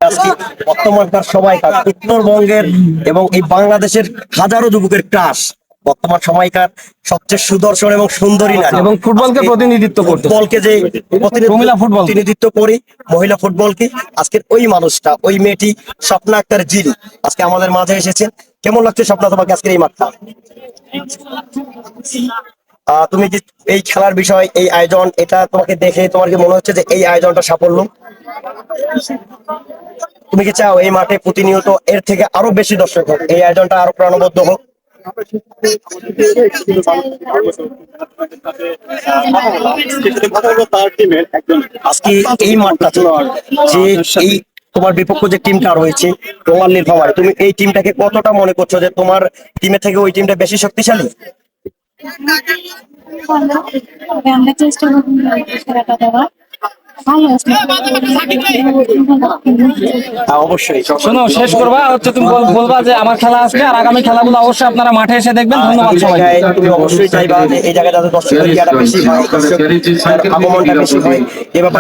আজকে বর্তমানকার সময়কার উত্তরবঙ্গের এবং এই বাংলাদেশের হাজারো যুবকের ক্রাশ, বর্তমান সময়কার সবচেয়ে সুদর্শন এবং সুন্দরী নারী এবং ফুটবলকে প্রতিনিধিত্ব করতে, ফুটবলকে যে মহিলা ফুটবল প্রতিনিধিত্ব করি, মহিলা ফুটবলকে, আজকের ওই মানুষটা, ওই মেয়েটি স্বপ্না আক্তার জিল আজকে আমাদের মাঝে এসেছেন। কেমন লাগছে স্বপ্না তোমাকে আজকের এই মাঠটা? তুমি কি এই খেলার বিষয়, এই আয়োজন, এটা তোমাকে দেখে তোমার কি মনে হচ্ছে যে এই আয়োজনটা সাফল্য? তুমি কি চাও এই মাঠে প্রতিনিয়ত এর থেকে আরো বেশি দর্শক হোক, এই আয়োজনটা আরো প্রাণবদ্ধ হোক? আজকে এই মাঠটা যে এই তোমার বিপক্ষ যে টিমটা রয়েছে তোমার নীলফামারী, তুমি এই টিমটাকে কতটা মনে করছো যে তোমার টিমের থেকে ওই টিমটা বেশি শক্তিশালী? আমরা চেষ্টা করবো সেরাটা দেওয়ার। অবশ্যই। শোনো, শেষ করবা হচ্ছে তুমি বলবা যে আমার খেলা আসবে, আর আগামী খেলাগুলো অবশ্যই আপনারা মাঠে এসে দেখবেন। ধন্যবাদ সবাই। তুমি অবশ্যই চাইবা যে এই জায়গায় যাতে দর্শকের বেশি হয়, দর্শকের আগমনটা বেশি হয়, এ ব্যাপারে